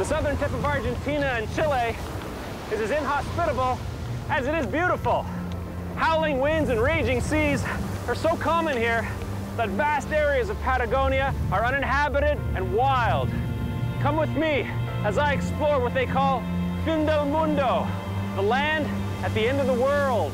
southern tip of Argentina and Chile is as inhospitable as it is beautiful. Howling winds and raging seas are so common here that vast areas of Patagonia are uninhabited and wild. Come with me as I explore what they call Fin del Mundo, the land at the end of the world.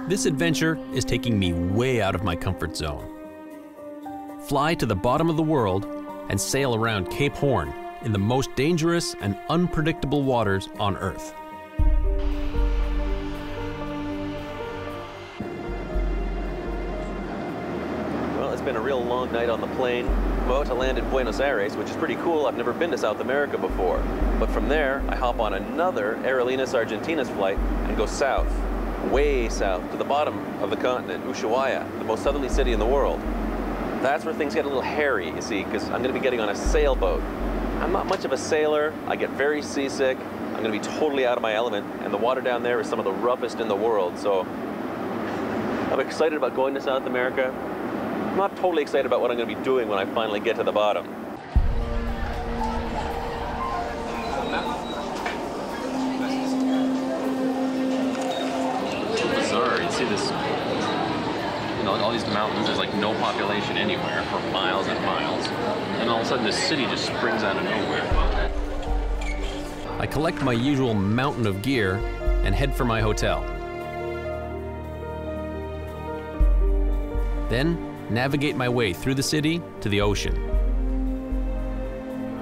This adventure is taking me way out of my comfort zone. Fly to the bottom of the world and sail around Cape Horn in the most dangerous and unpredictable waters on Earth. Well, it's been a real long night on the plane. I'm about to land in Buenos Aires, which is pretty cool. I've never been to South America before. But from there, I hop on another Aerolíneas Argentinas flight and go south. Way south to the bottom of the continent, Ushuaia, the most southerly city in the world. That's where things get a little hairy, you see, because I'm going to be getting on a sailboat. I'm not much of a sailor. I get very seasick. I'm going to be totally out of my element, and the water down there is some of the roughest in the world. So I'm excited about going to South America. I'm not totally excited about what I'm going to be doing when I finally get to the bottom. You see this, all these mountains, there's like no population anywhere for miles and miles. And all of a sudden this city just springs out of nowhere. I collect my usual mountain of gear and head for my hotel. Then navigate my way through the city to the ocean.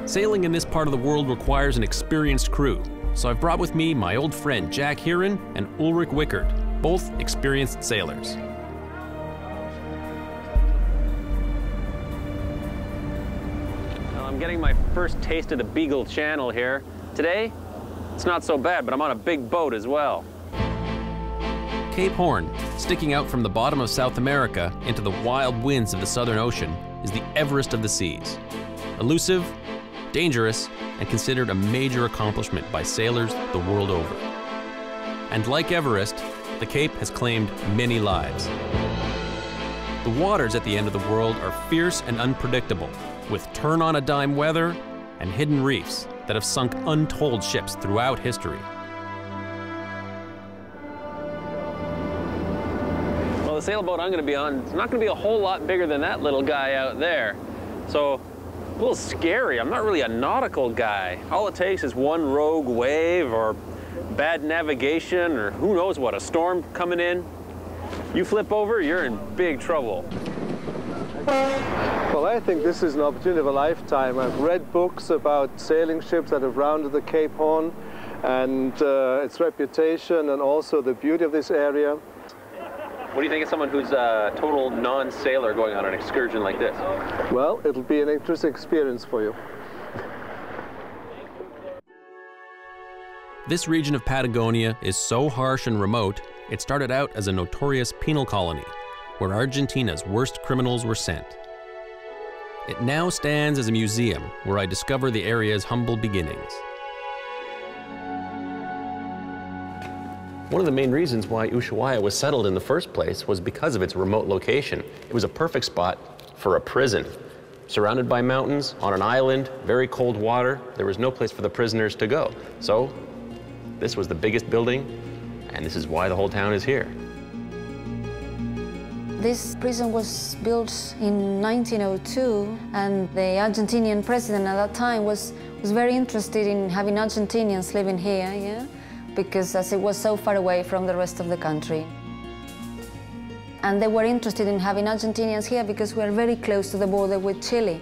Sailing in this part of the world requires an experienced crew, so I've brought with me my old friend Jack Heron and Ulrich Wickert, both experienced sailors. Well, I'm getting my first taste of the Beagle Channel here. Today, it's not so bad, but I'm on a big boat as well. Cape Horn, sticking out from the bottom of South America into the wild winds of the Southern Ocean, is the Everest of the seas. Elusive, dangerous, and considered a major accomplishment by sailors the world over. And like Everest, the Cape has claimed many lives. The waters at the end of the world are fierce and unpredictable, with turn-on-a-dime weather and hidden reefs that have sunk untold ships throughout history. Well, the sailboat I'm going to be on is not going to be a whole lot bigger than that little guy out there. So, a little scary. I'm not really a nautical guy. All it takes is one rogue wave or bad navigation, or who knows what, a storm coming in. You flip over, you're in big trouble. Well, I think this is an opportunity of a lifetime. I've read books about sailing ships that have rounded the Cape Horn and its reputation and also the beauty of this area. What do you think of someone who's a total non-sailor going on an excursion like this? Well, it'll be an interesting experience for you. This region of Patagonia is so harsh and remote, it started out as a notorious penal colony, where Argentina's worst criminals were sent. It now stands as a museum where I discover the area's humble beginnings. One of the main reasons why Ushuaia was settled in the first place was because of its remote location. It was a perfect spot for a prison. Surrounded by mountains, on an island, very cold water, there was no place for the prisoners to go. So, this was the biggest building, and this is why the whole town is here. This prison was built in 1902, and the Argentinian president at that time was very interested in having Argentinians living here, yeah? Because as it was so far away from the rest of the country. And they were interested in having Argentinians here because we are very close to the border with Chile.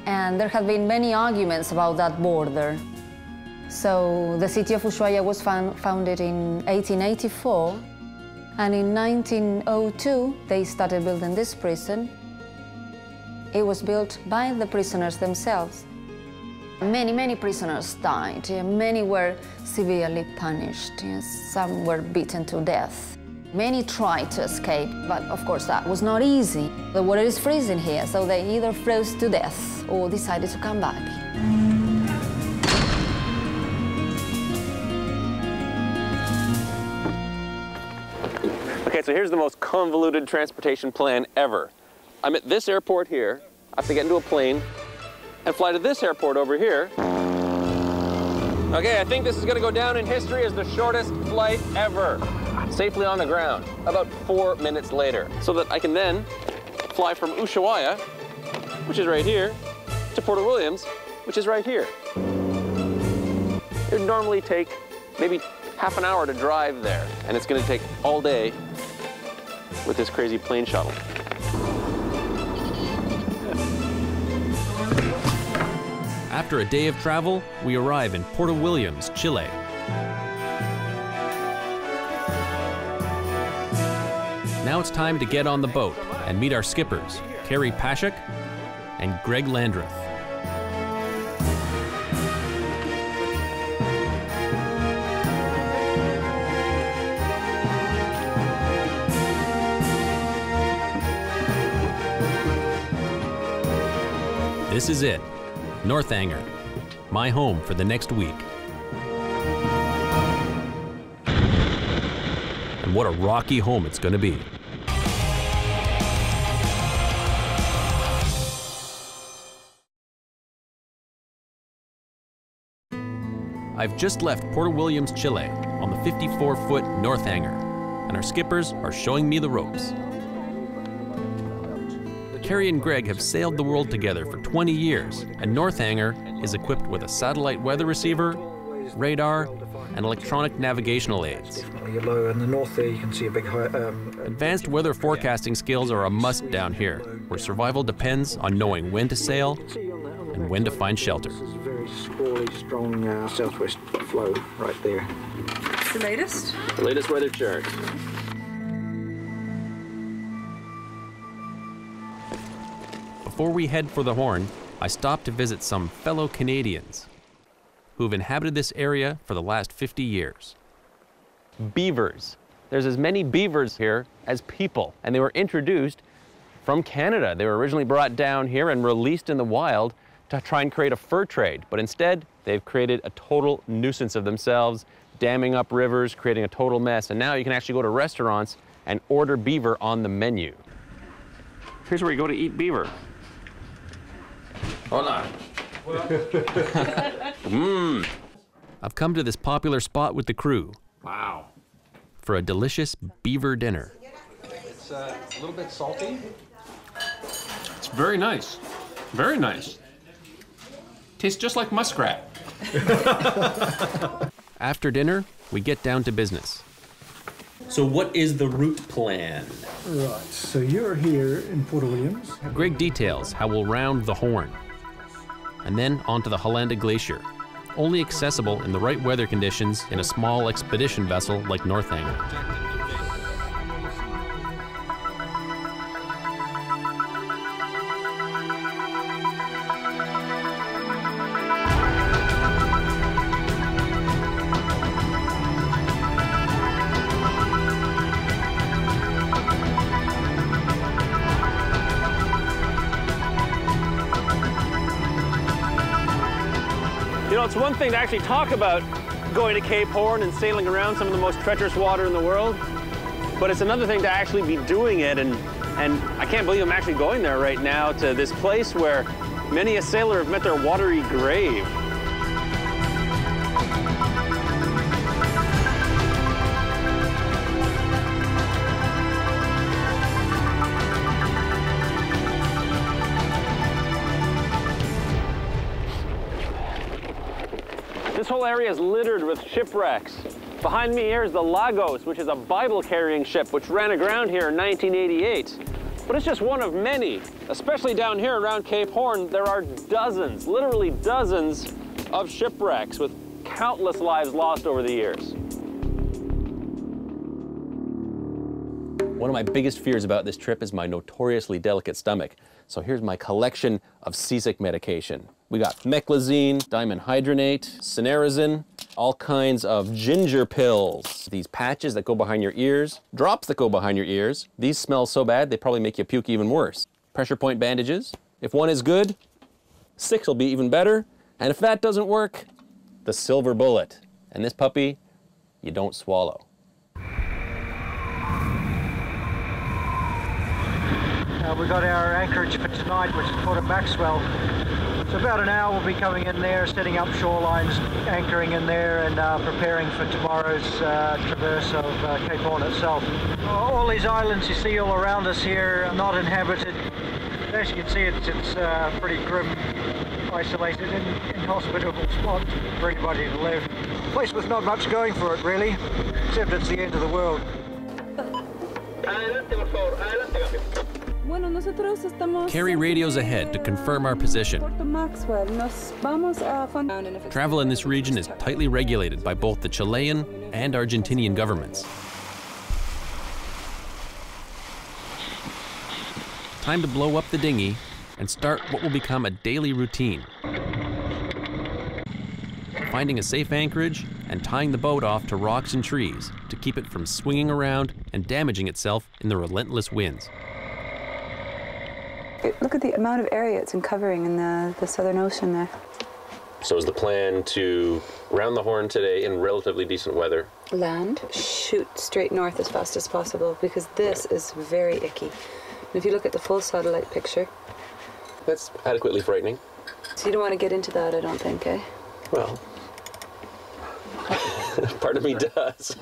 And there have been many arguments about that border. So the city of Ushuaia was founded in 1884. And in 1902, they started building this prison. It was built by the prisoners themselves. Many prisoners died. Many were severely punished. Some were beaten to death. Many tried to escape, but of course that was not easy. The water is freezing here, so they either froze to death or decided to come back. Okay, so here's the most convoluted transportation plan ever. I'm at this airport here. I have to get into a plane and fly to this airport over here. Okay, I think this is gonna go down in history as the shortest flight ever. Safely on the ground, about 4 minutes later. So that I can then fly from Ushuaia, which is right here, to Port Williams, which is right here. It would normally take maybe half an hour to drive there, and it's gonna take all day with this crazy plane shuttle. After a day of travel, we arrive in Port Williams, Chile. Now it's time to get on the boat and meet our skippers, Carrie Pashuk and Greg Landreth. This is it, Northanger, my home for the next week. And what a rocky home it's going to be. I've just left Port Williams, Chile, on the 54-foot Northanger, and our skippers are showing me the ropes. Carrie and Greg have sailed the world together for 20 years, and Northanger is equipped with a satellite weather receiver, radar, and electronic navigational aids. Definitely low in the north there, you can see a big high, Advanced weather forecasting skills are a must down here, where survival depends on knowing when to sail and when to find shelter. This is a very squally, strong southwest flow right there. The latest? The latest weather chart. Before we head for the Horn, I stopped to visit some fellow Canadians who've inhabited this area for the last 50 years. Beavers. There's as many beavers here as people, and they were introduced from Canada. They were originally brought down here and released in the wild to try and create a fur trade, but instead they've created a total nuisance of themselves, damming up rivers, creating a total mess, and now you can actually go to restaurants and order beaver on the menu. Here's where you go to eat beaver. Hola. I've come to this popular spot with the crew. Wow. For a delicious beaver dinner. It's a little bit salty. It's very nice. Very nice. Tastes just like muskrat. After dinner, we get down to business. So what is the route plan? Right, so you're here in Port Williams. Greg details how we'll round the Horn, and then onto the Holanda Glacier, only accessible in the right weather conditions in a small expedition vessel like Northanger. You know, it's one thing to actually talk about going to Cape Horn and sailing around some of the most treacherous water in the world, but it's another thing to actually be doing it, and I can't believe I'm actually going there right now to this place where many a sailor have met their watery grave. This whole area is littered with shipwrecks. Behind me here is the Lagos, which is a Bible-carrying ship which ran aground here in 1988. But it's just one of many. Especially down here around Cape Horn, there are dozens, literally dozens of shipwrecks with countless lives lost over the years. One of my biggest fears about this trip is my notoriously delicate stomach. So here's my collection of seasick medication. We got meclizine, dimenhydrinate, cinarizine, all kinds of ginger pills. These patches that go behind your ears, drops that go behind your ears. These smell so bad, they probably make you puke even worse. Pressure point bandages. If one is good, 6 will be even better. And if that doesn't work, the silver bullet. And this puppy, you don't swallow. We got our anchorage for tonight, which is Port of Maxwell. So about an hour we'll be coming in there, setting up shorelines, anchoring in there, and preparing for tomorrow's traverse of Cape Horn itself. All these islands you see all around us here are not inhabited. As you can see, it's pretty grim, isolated, inhospitable spot for anybody to live. A place with not much going for it, really, except it's the end of the world. Carry radios ahead to confirm our position. Travel in this region is tightly regulated by both the Chilean and Argentinian governments. Time to blow up the dinghy and start what will become a daily routine. Finding a safe anchorage and tying the boat off to rocks and trees to keep it from swinging around and damaging itself in the relentless winds. Look at the amount of area it's covering in the Southern Ocean there. So is the plan to round the Horn today in relatively decent weather? Land, shoot straight north as fast as possible, because this is very icky. And if you look at the full satellite picture... That's adequately frightening. So you don't want to get into that, I don't think, eh? Well, part of me does.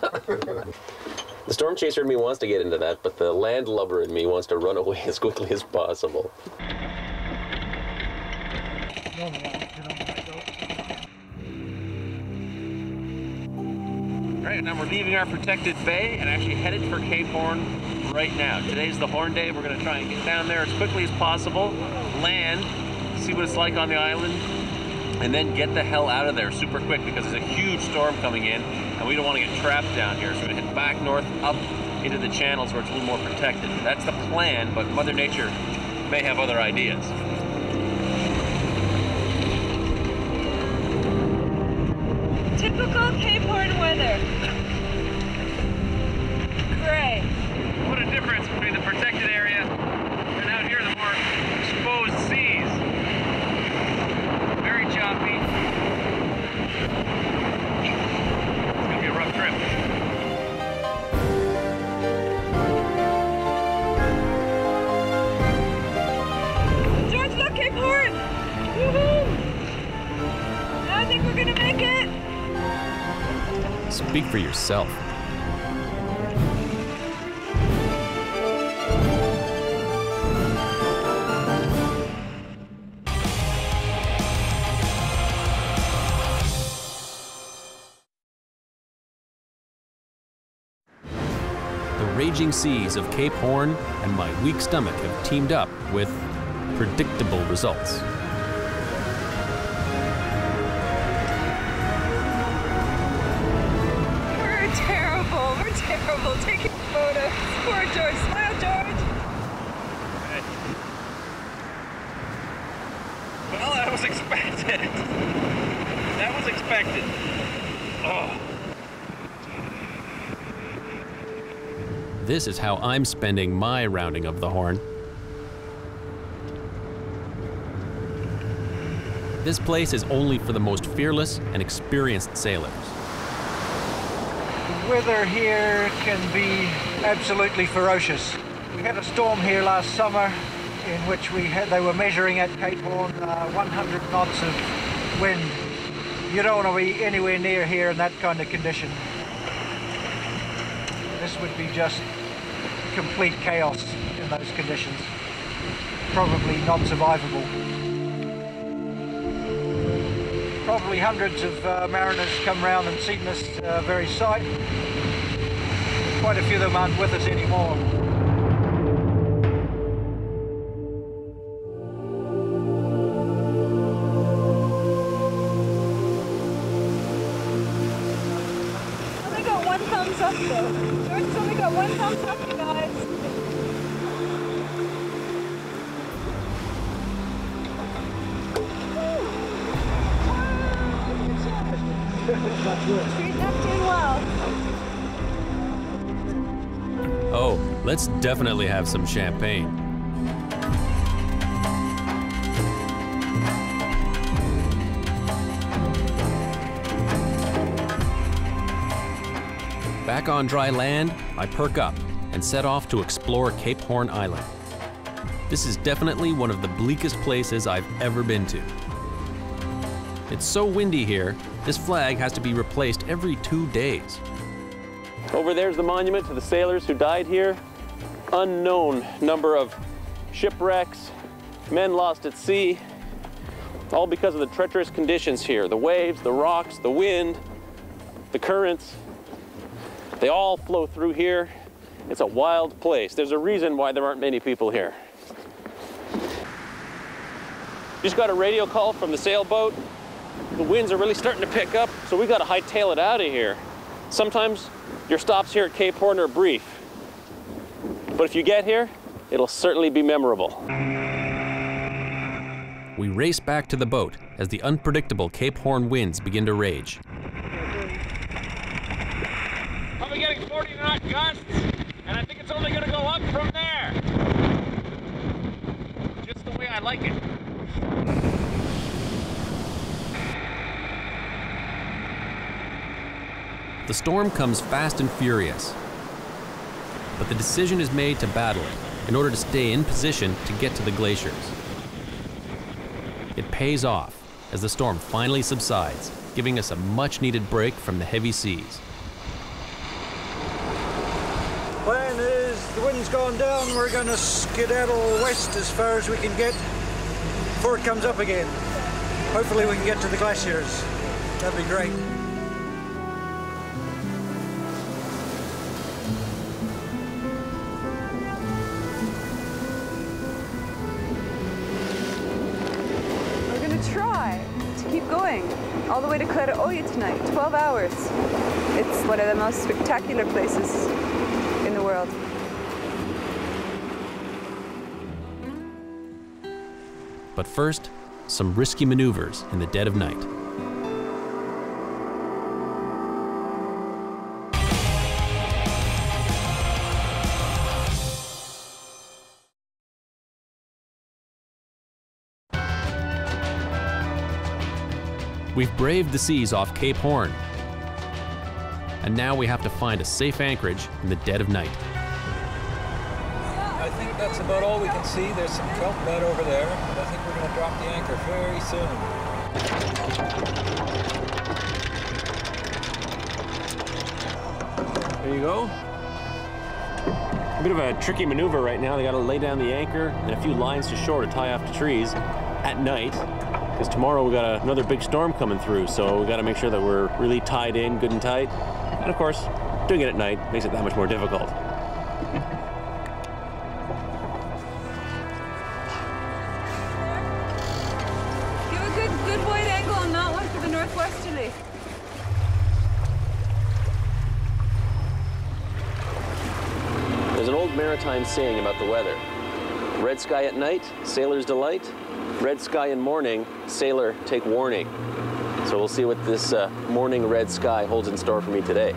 The storm chaser in me wants to get into that, but the landlubber in me wants to run away as quickly as possible. Right, now we're leaving our protected bay and actually headed for Cape Horn right now. Today's the Horn Day. We're going to try and get down there as quickly as possible, land, see what it's like on the island, and then get the hell out of there super quick because there's a huge storm coming in and we don't want to get trapped down here. So we're going to head back north up into the channels where it's a little more protected. That's the plan, but Mother Nature may have other ideas. Typical Cape Horn weather. Gray. What a difference between the protected area and out here the more exposed seas. Very choppy. It's gonna be a rough trip. George, look, Cape Horn! Woohoo! I think we're gonna make it! Speak for yourself. The raging seas of Cape Horn and my weak stomach have teamed up with predictable results. We're terrible taking photos. Poor George. Smile, George. Okay. Well, that was expected. That was expected. Oh. This is how I'm spending my rounding of the Horn. This place is only for the most fearless and experienced sailors. The weather here can be absolutely ferocious. We had a storm here last summer in which they were measuring at Cape Horn 100 knots of wind. You don't want to be anywhere near here in that kind of condition. This would be just complete chaos in those conditions. Probably not survivable. probably hundreds of mariners come round and seen this very sight. Quite a few of them aren't with us anymore. Only got one thumbs up though. George's only got one thumbs up, you guys. Treating up doing well. Oh, let's definitely have some champagne. Back on dry land, I perk up and set off to explore Cape Horn Island. This is definitely one of the bleakest places I've ever been to. It's so windy here, this flag has to be replaced every 2 days. Over there's the monument to the sailors who died here. Unknown number of shipwrecks, men lost at sea, all because of the treacherous conditions here. The waves, the rocks, the wind, the currents, they all flow through here. It's a wild place. There's a reason why there aren't many people here. Just got a radio call from the sailboat. The winds are really starting to pick up, so we gotta hightail it out of here. Sometimes your stops here at Cape Horn are brief, but if you get here, it'll certainly be memorable. We race back to the boat as the unpredictable Cape Horn winds begin to rage. Probably getting 40 knot gusts, and I think it's only gonna go up from there. Just the way I like it. The storm comes fast and furious, but the decision is made to battle it in order to stay in position to get to the glaciers. It pays off as the storm finally subsides, giving us a much-needed break from the heavy seas. Plan is the wind's gone down, we're going to skedaddle west as far as we can get before it comes up again. Hopefully we can get to the glaciers. That'd be great. Keep going all the way to Clareoya tonight, 12 hours. It's one of the most spectacular places in the world. But first, some risky maneuvers in the dead of night. We've braved the seas off Cape Horn, and now we have to find a safe anchorage in the dead of night. I think that's about all we can see. There's some kelp bed over there, but I think we're going to drop the anchor very soon. There you go. A bit of a tricky maneuver right now. They got to lay down the anchor and a few lines to shore to tie off the trees at night. Because tomorrow we got another big storm coming through, so we got to make sure that we're really tied in, good and tight. And of course, doing it at night makes it that much more difficult. Give a good wide angle on that one for the northwesterly. There's an old maritime saying about the weather. Red sky at night, sailor's delight. Red sky in morning, sailor take warning. So we'll see what this morning red sky holds in store for me today.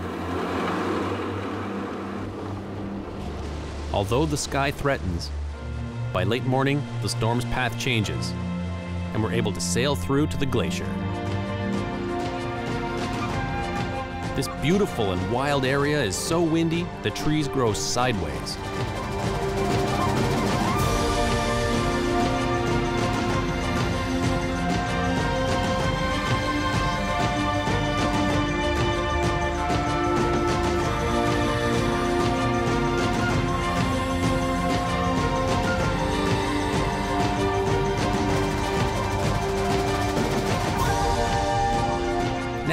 Although the sky threatens, by late morning, the storm's path changes, and we're able to sail through to the glacier. This beautiful and wild area is so windy, the trees grow sideways.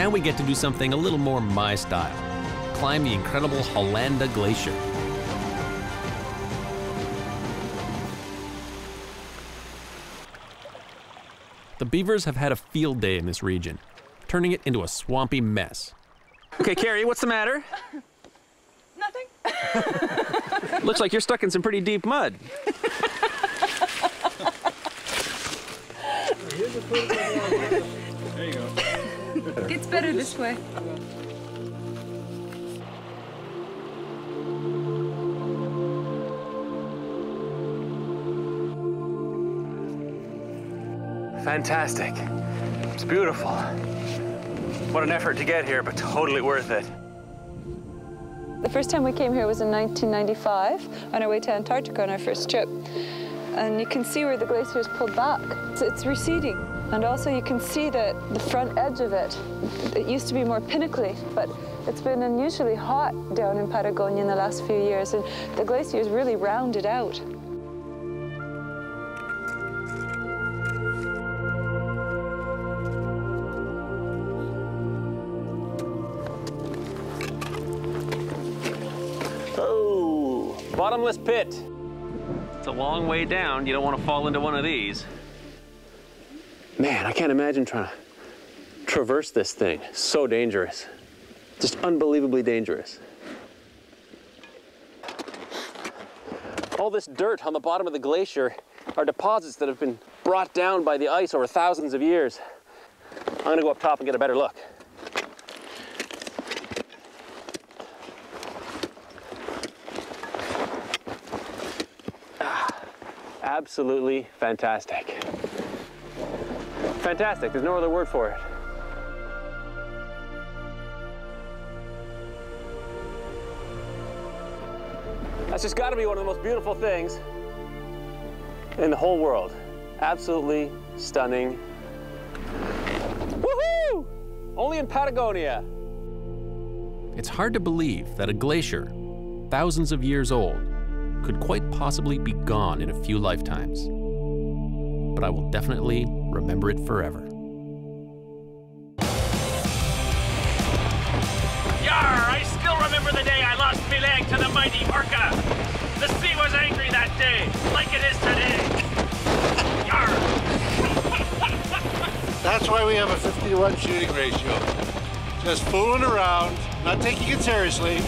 now we get to do something a little more my style. Climb the incredible Holanda Glacier. The beavers have had a field day in this region, turning it into a swampy mess. Okay, Carrie, what's the matter? Nothing. Looks like you're stuck in some pretty deep mud. There you go. Gets better this way. Fantastic. It's beautiful. What an effort to get here, but totally worth it. The first time we came here was in 1995 on our way to Antarctica on our first trip. And you can see where the glacier is pulled back. So it's receding. And also you can see that the front edge of it, it used to be more pinnacly, but it's been unusually hot down in Patagonia in the last few years, and the glacier is really rounded out. Oh, bottomless pit. It's a long way down. You don't want to fall into one of these. Man, I can't imagine trying to traverse this thing. So dangerous. Just unbelievably dangerous. All this dirt on the bottom of the glacier are deposits that have been brought down by the ice over thousands of years. I'm gonna go up top and get a better look. Absolutely fantastic. Fantastic, there's no other word for it. That's just gotta be one of the most beautiful things in the whole world. Absolutely stunning. Woohoo! Only in Patagonia. It's hard to believe that a glacier, thousands of years old, could quite possibly be gone in a few lifetimes. But I will definitely remember it forever. Yar! I still remember the day I lost my leg to the mighty orca. The sea was angry that day, like it is today. Yar! That's why we have a 50-to-1 shooting ratio. Just fooling around, not taking it seriously.